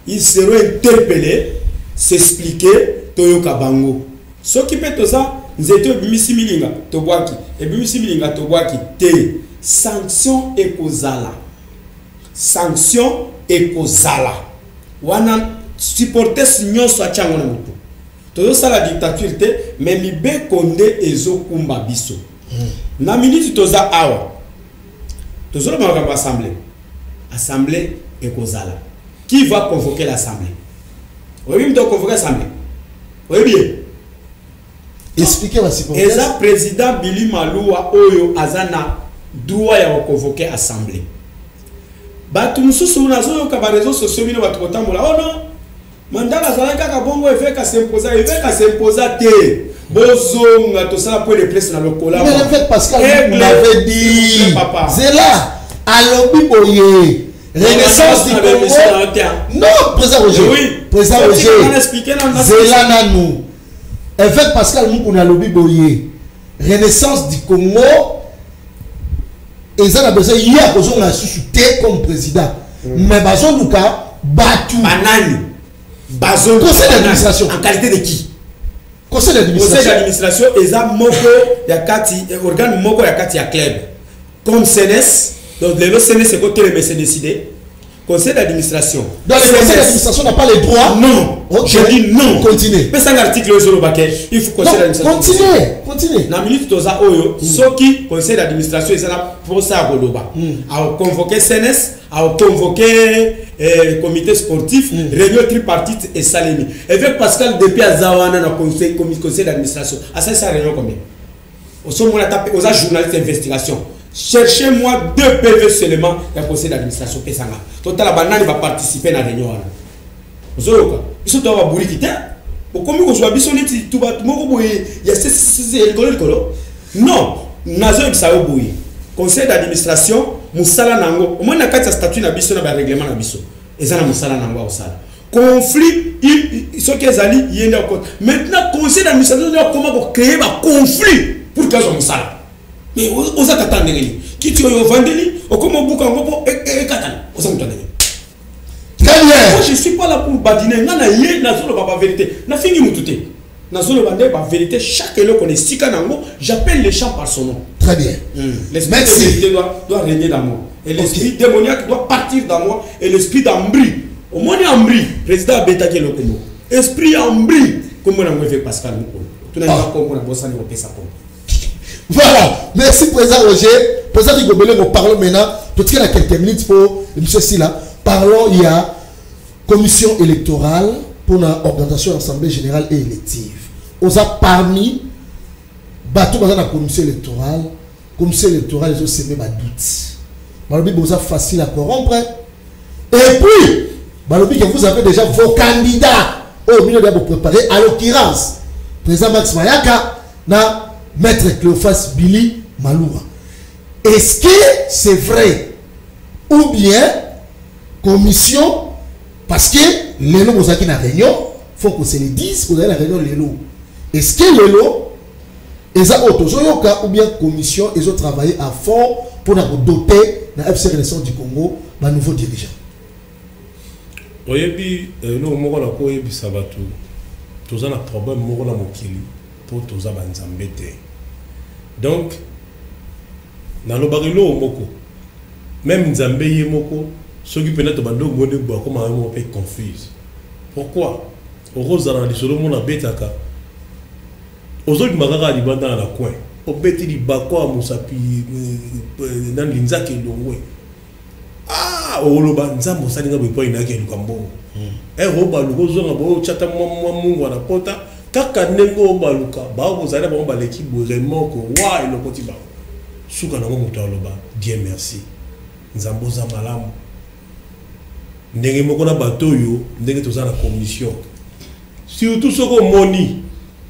Ils seront interpellés, s'expliquer, Toyoka Bango. Ce qui peut tout ça, nous étions Bimisi Milinga, Tobwaki, et Bimisi Milinga, Tobwaki, T. Sanction et Kozala. Sanction et Kozala. Wana supporter Signon Swachango Namutu. Todo ça la dictature, mais Mibe Konde Ezo Kumba Biso. Na minute Toza Awa. Tozo le Marokko Assemblée. Assemblée et Kozala. Qui va convoquer l'Assemblée? Oui, il doit convoquer l'Assemblée. Oui, bien. Expliquez-moi si vous voulez. Et ça, président Billy Maloua Oyo Azana doit convoquer l'Assemblée. Batumsu Sounazo, Kabarezo, Sosomino, Batotambola. Oh non! Mandala Zalaka Bongo évêque à s'imposer, évêque à s'imposer. Bozonga, tout ça pour les places dans le collant. Mais l'évêque Pascal m'avait dit. C'est là. Alobi Boye. Renaissance du Congo. Non, président Roger. Oui. Président Roger. Zela Nanou. Évêque Pascal Moukouna Alobi Boye. Renaissance du Congo. Et ça a besoin hier qu'on a suscité comme président. Mais Bazon Luka Batou. Banani. Bazon. Conseil d'administration. En qualité de qui? Conseil d'administration. Conseil d'administration. Et ça Moko Yakati. Organe Moko Yakati à club. Comme CNS. Donc, le CNS, c'est côté le monsieur décidé. Conseil d'administration. Donc, le conseil d'administration n'a pas les droits? Non. Okay. Je dis non. Continuez. Mais c'est un article sur le paquet. Il faut conseil d'administration. Continuez. Dans la minute, Toza Oyo, ce qui conseil d'administration, ils ont pour ça à Goloba. À convoquer CNS, à convoquer comité sportif, réunion tripartite et Salemi. Avec Pascal depuis à Zawana, dans le conseil d'administration. À ça, c'est réunion combien? Au sommet, on a tapé aux journalistes d'investigation. Cherchez-moi 2 PV seulement dans le conseil d'administration. Total, la banane va participer à la réunion. Ils sont dans la bourrique. Comment vous avez besoin de tout il y a non, Nazo Ibsaoboui. Conseil d'administration, Moussala Nango. Au moins, il y a statut na biso na règlement na biso. Et ça, Moussala Nango au sala. Conflit, ils sont qu'ils allaient, il y a maintenant, conseil d'administration, comment créer un conflit pour qu'ils soient Moussala. Mais vous êtes attendez qui tu as vendu au comment vous et très bien. Je ne suis pas là pour badiner. Non, la vérité. Na fini moutouté. Na zone bandé par vérité. Chaque élo qu'on est sikanango, j'appelle les champs par son nom. Très bien. L'esprit de vérité doit régner dans moi. Et l'esprit démoniaque doit partir dans moi. Et l'esprit d'Ambri. Au moins Ambri, président Betake le Congo. Esprit Ambri, comme on a fait Pascal Mouko. Tout n'a pas comme on a bossé au Pessa. Voilà, merci président Roger. Président Rigobelé, nous parlons maintenant. Tout de suite, quelques minutes pour M. Silla. parlons, il y a commission électorale pour l'organisation de l'Assemblée générale et élective. On a parmi bateau dans la commission électorale, ils ont semé ma doute. Malobi, vous avez facile à corrompre. Et puis, Malobi, vous avez déjà vos candidats au milieu de vous préparer, à l'occurrence, président Max Mayaka, na maître Cléophas Billy Maloura. Est-ce que c'est vrai? Ou bien, commission, parce que les lots, vous avez une réunion, il faut que c'est les 10, vous avez la réunion les lots. Est-ce que les lots, ils ont ou bien commission, ils ont travaillé à fond pour doter la FC Renaissance du Congo, un nouveau dirigeant? Oui, puis, ça va tout. Tous un problème, pour tous les embêtés. Donc, dans le barilo, même Nzambe Yemoko, ceux qui peuvent être comme un peu confus. Pourquoi? Au rose dans les solomons à Betaka, aux autres Magara di Banda dans la coin, au Beti di Bakwa à Moussapi, dans l'Inzak et l'Ongwe. Ah, au Loba Nzambo Salinga Bepo Inaki et Lukambo. Et Roba Lugozo, Nabo, Chata Mamungu à la Pota, Kaka Nengo Baluka, Bao Zara Bamba l'équipe, vraiment, Wa et le Kotiba. Souka Namo Moutaloba, Dieu merci. Nzambo Zamalam. Ndenge mokona bato yo ndenge toza na commission surtout soko moni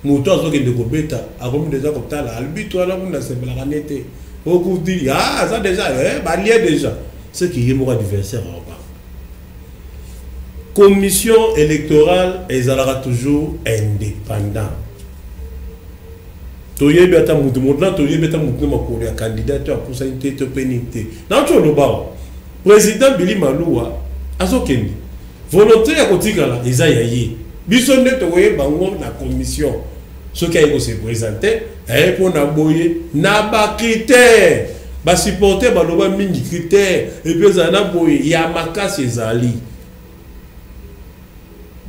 moto azoke ndeko beta akomi déjà kotala albito ala muna sembela kanete okuti ah ça déjà ba lié déjà ce qui est mon adversaire là. Commission électorale ezalaka toujours indépendant. Toyebi ata mutu modna toyebi ata mutu makolo ya candidature pour ça une tête pénité. Na to lo ba président Billy Maloura azokende volonté ya kotikala eza yaye biso nde toye bango na commission soki ayeko se présenter pour na boye na ba critère ba supporter baloba mingi critère et puis za na boye ya makasi ezali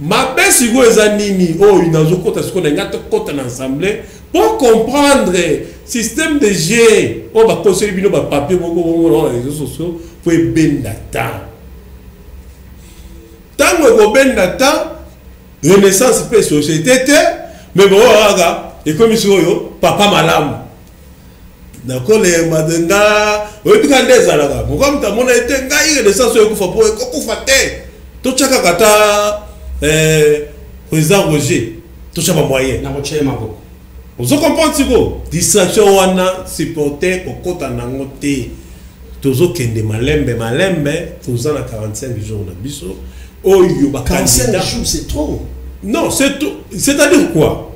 mabe sigo eza nini oh inazokota siko na ngata kota na assemblée pour comprendre système de G on va conseiller bino ba papier boko dans les réseaux sociaux pour benda ta tant que ben data renaissance pe société mais bon aga et comme yo papa malam d'accord les madenga otika ndezala ko comme ta mona était ngai renaissance yo kufa po ko kufa te to chaka kata président Roger to chaba moyen na ko chema ko vous comprenez siko distraction wana supporter ko kota nango te tozo kende malembe toza na 45 jours na biso. Oh, 45 jours, c'est trop. Non, c'est tout. C'est-à-dire quoi?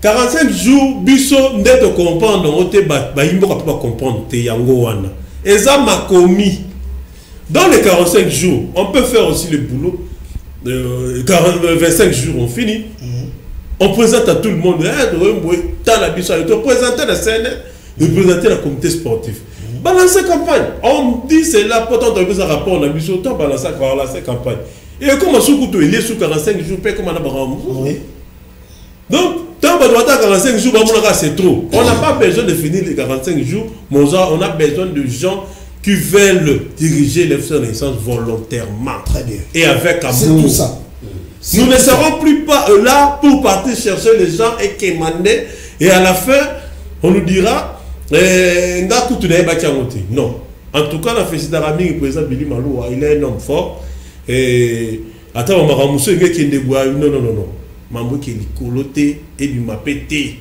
45 jours, biso n'est de comprendre, on te bat, il ne peut pas comprendre, te yango wana. Et ça m'a commis. Dans les 45 jours, on peut faire aussi le boulot. 25 jours, on finit. On présente à tout le monde. On présente la scène, on présente la comité sportif. Balancer campagne. On dit c'est là, pourtant on a un rapport, on a mis sur le temps, balancer campagne. Et comment Soukoutou, il est sous 45 jours, comme on a oui. Donc, tant que 45 jours, c'est trop. On n'a pas besoin de finir les 45 jours, mais on a besoin de gens qui veulent diriger l'FC Renaissance volontairement. Très bien. Et avec amour. C'est tout ça. Nous ne serons plus pas là pour partir chercher les gens et quémander. Et à la fin, on nous dira. Non. En tout cas, la félicité d'Arami, le président Billy Maloura, il est un homme fort. Et attends, on m'a ramassé un gars qui est débois. Non. Mambo qui est coloté et lui m'a pété.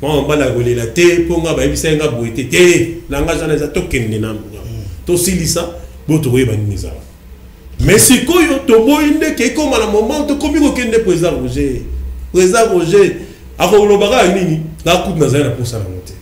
Moi, on va la voler la tête pour nga ba ibisa nga boité. Langage na za tokende na. To silisa, bo to yeba ni za. Mais si koyo to boinde ke comme à la moment to komi ko kende président Roger. Président Roger akolobaka nini na coup na za na pour ça la montée.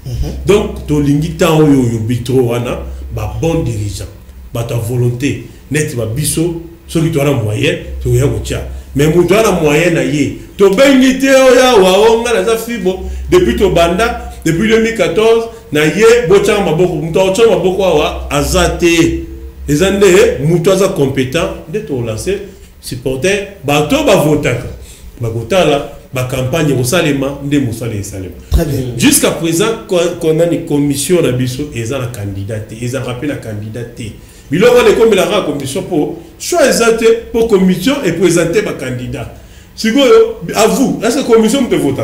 Donc to lingi tan yo bitro wana ba bon dirigeant. Ba ta volonté net ba biso ceux qui ont moyen to ya ko tia. Mais mutu ana moyen na ye to bengite oya waonga na za fibo depuis to banda depuis 2014 na ye bocha maboko mutu ocha maboko wa azate ezande mutu aza compétent de to lancer supporter bato ba votaka ba gotala ba campagne au salema nde musale salema. Très bien. Jusqu'à présent qu'on a une commission na biso eza la candidate eza rappelé la candidate biloko les comme la commission pour choisir pour commission et présenter ma candidat. Si vous à vous, est-ce que commission de voter?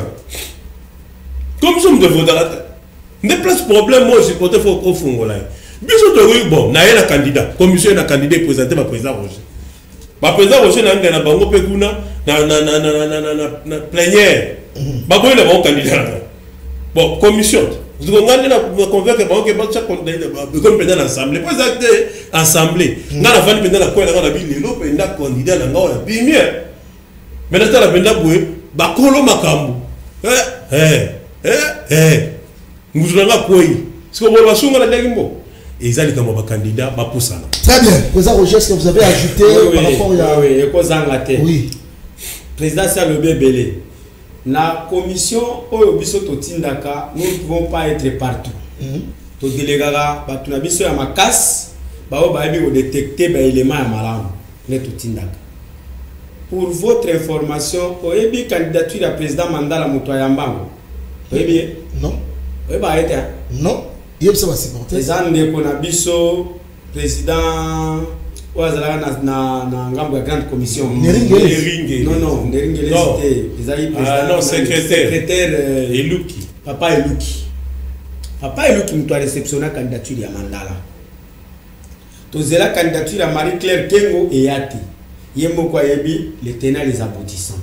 Commission de voter. Ne place problème moi je porte faut au fond là. Biso de bon, na la candidat, commission na candidat présenter ma président Roger. Ma président Roger na bango pe kuna na plénière. Ba boy le bon candidat. Bon, commission. Vous regardez la convaincre que bon chaque candidat comme président l'assemblée, présenter assemblée. Na la fin président la quoi la ville le président candidat na ngao ya bimie. Mais là la président boy ba kolo makambu. Nous allons quoi? Ce que vous avez sunga la degimbo. Et ils allaient comme un candidat, bah pour ça. Très bien. Président Roger, est-ce que vous avez ajouté par rapport à... Oui. Président Salobé Belé. La commission Oyobiso Totindaka, nous ne pouvons pas être partout. To délégara, bah tu n'as biso ya makas, bah on va détecter bah éléments à malam, les Totindaka. Pour votre information, Oyebi candidature à président Mandala Mutoyambango. Oyebi? Non. Oyebi a été? Non. Président Nekonabiso, président na ngambo ya grande commission. Non, secrétaire Eluki. Papa Eluki nous a réceptionné la candidature ya Mandala. Tozela candidature ya Marie-Claire Kengo et Yati. Yemo kwa yebi les tenants les aboutissants.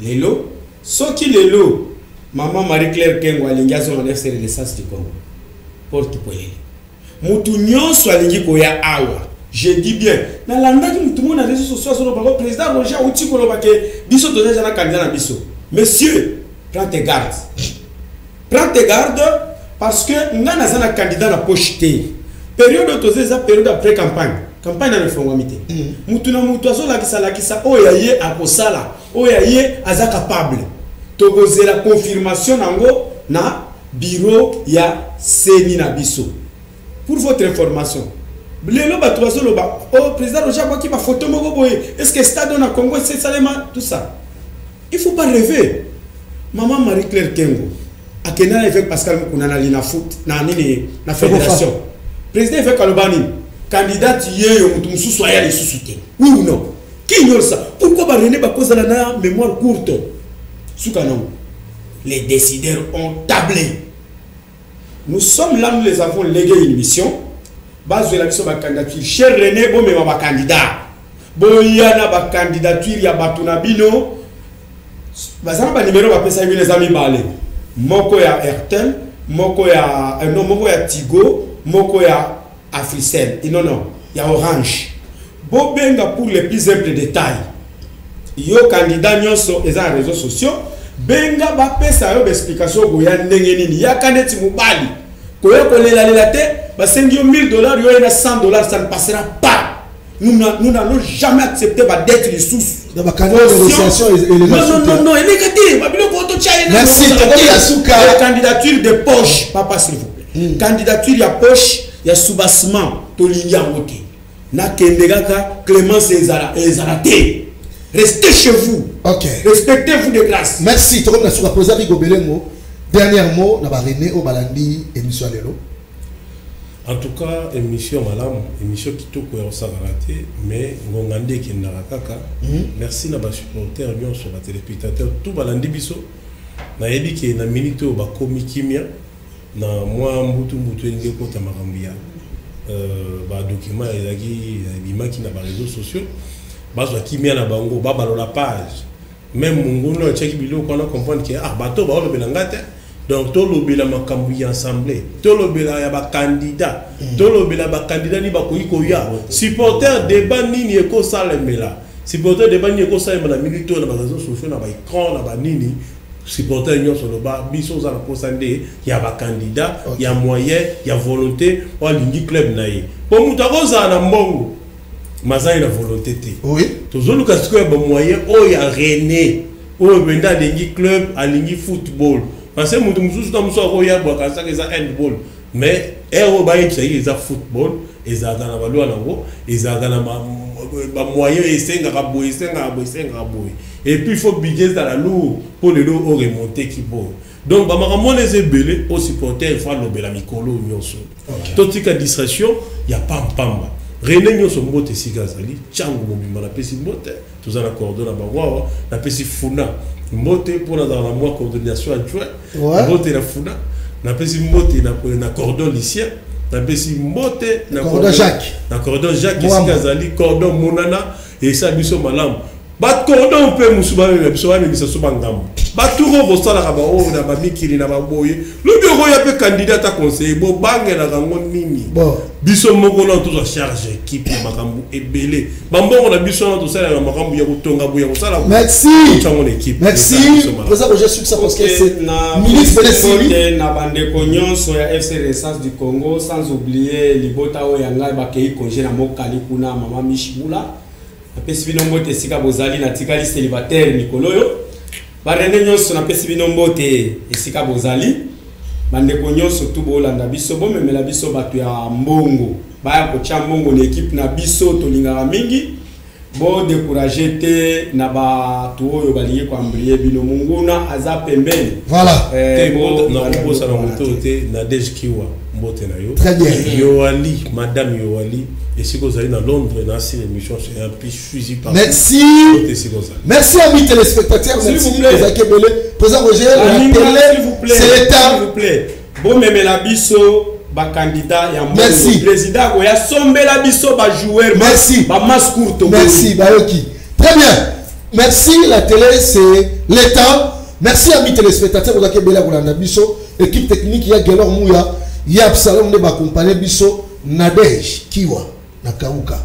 Lelo, soki lelo Maman Marie-Claire Kengo alingia son FC Renaissance du Congo. Porte-Polele. Mutu nyonso alingi koya awa. Je dis bien. Na landa ki mutu mo na réseaux sociaux sur le président Roger Outi ko lobake biso donner jana candidat na biso. Monsieur, prends tes gardes. Prends tes gardes parce que ngana zana candidat na pocheté. Période autoseza période après campagne. Campagne na refongomité. Mutu na mutu azo la kisa oyaye akosala. Oyaye aza capable. Togoze la confirmation nango na bureau ya Seni na biso. Pour votre information, lelo batwazo loba oh président Roger Boki ba photo moko boye est-ce que stade na Congo c'est Salema tout ça. Il faut pas rêver. Maman Marie-Claire Kengo akena avec Pascal Mukuna na foot na nini na fédération. Président avec Kalobani candidat yeyo mutu mususu aya les susute. Oui ou non? Qui ignore ça? Pourquoi ba René ba cause la mémoire courte? Les décideurs ont tablé. Nous sommes là, nous les avons légué une mission. Base de la mission de la candidature. Cher René, bon, mais ma candidat. Bon, il y a une candidature, il y a Batunabino. Bazana ba numéro, va passer les amis balé. Moko ya Airtel, moko ya Tigo, moko ya Africell. Non, il y a Orange. Bon, benga pour les plus simples détails. Yo candidat nyonso eza na réseaux sociaux benga ba pesa yo explication ko ya ndenge nini ya kaneti mobali ko yo kolela lela te ba sengi yo $1000 yo na $100 ça ne passera pas. Nous n'allons jamais accepter ba dette sous dans ba candidat de négociation et les non et négatif ba biloko to tchaye na merci la candidature de poche papa s'il vous plaît candidature ya poche ya soubassement to linya ngote na kendegaka Clémence Ezarate. Restez chez vous. Ok. Respectez-vous de grâce. Merci. Tout comme la posé avec Gobelengo. Dernier mot, na René au Balandi émission Lelo. En tout cas, émission malam, émission qui tout quoi ça raté, mais ngongande qui n'arakaka. Merci na ba supporter bien sur la téléspectateur tout Balandi biso. Na yebi ki na minute au ba komi kimia na moi mbutu ngeko ta makambiya. Ba document ezaki bimaki na ba réseaux sociaux. Bazo kimia na bango baba la page même munguno check bilo ko na comprendre que bato ba lo belangate donc to lo bela makambu ya assemblée to lo bela ya ba candidat to lo bela ba candidat ni ba ko ya supporter débat nini eko salemela supporter débat ni eko salemela milito na ba réseaux sociaux na ba écran na ba nini supporter nyonso lo ba biso za na posande ya ba candidat ya moyen ya volonté o lingi club na ye po mutakoza na mbongo Maza la volonté. Oui. Toujours le cas que bon moyen oh ya René oh benda lingi club à lingi football parce que mutu mususu na muso ko ya bo ka ça que ça handball mais ero ba yitsa iza football ezaka na balwa nango ezaka na ba moyen esenga ka boy et puis il faut budget dans la lourd pour le lot remonter qui bon Donc bamakamon les ebele au supporter fa lobela mikolo nyonso. Totika distraction, il y a pam pamba. René nyonso mbote sigazali, changu mobimba na pesi mbote, tozana coordonner bawa, na pesi funa. Mbote pour la dans la mois coordination adjoint. Mbote na funa, na pesi mbote na cordon lycien, na pesi mbote na cordon Jacques. Na cordon Jacques sigazali, cordon monana et ça biso malam. Bat cordon pe musuba biso ani biso bangam. Baturo bosala ka ba o na ba mikili na ba boye. Le bureau ya pe candidat à conseiller bo bange na rango nini. Bon. Biso moko na tout charge équipe ya makambu ebele. Bambongo na biso na to sala na makambu ya kutonga buya ko sala. Merci. Merci. Président Roger Succès parce que c'est ministre de na bande konyonso ya FC Renaissance du Congo sans oublier libota o yanga ba kei congé na mokali kuna mama Mishibula. Apesi binombote sika bozali na tikali célibataire Nikoloyo. Barene nyonso na pesi binombote esika bozali. Bande konyonso tout bolanda biso bo memela biso batu ya mbongo. Baya ko cha mbongo na équipe na biso to lingara mingi. Bo décourager te na ba tu oyo balingi ko ambrier bino munguna aza pembeni. Voilà. Bo na proposa na motote na Dejkiwa mbote na yo. Très bien. Yoali, madame Yoali. Et si vous allez dans Londres, dans cette émission, c'est un peu fusil par. Merci. Merci amis téléspectateurs. Merci Président Roger, la télé, c'est l'État. S'il vous plaît. Bon, même la biso, ba candidat ya merci. Président, oya sombe la biso, ba joueur. Merci. Ba mascourto. Merci, Bayoki. Très bien. Merci, la télé, c'est l'État. Merci amis téléspectateurs. Vous avez bela Boulanda biso, équipe technique, il y a Gelor Mouya, il y a Absalom de Bakompane biso, Nadej Kiwa. Nakauka.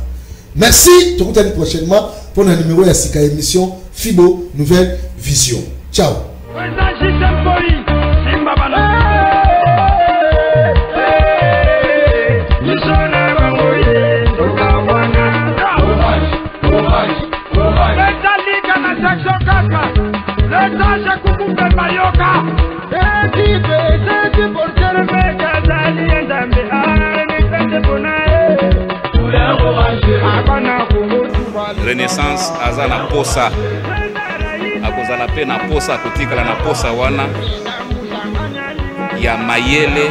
Merci, tout le temps prochainement pour le numéro de Sika émission Fibo Nouvelle Vision. Ciao. Renaissance aza na posa akozala pe na posa kotikala na posa wana ya mayele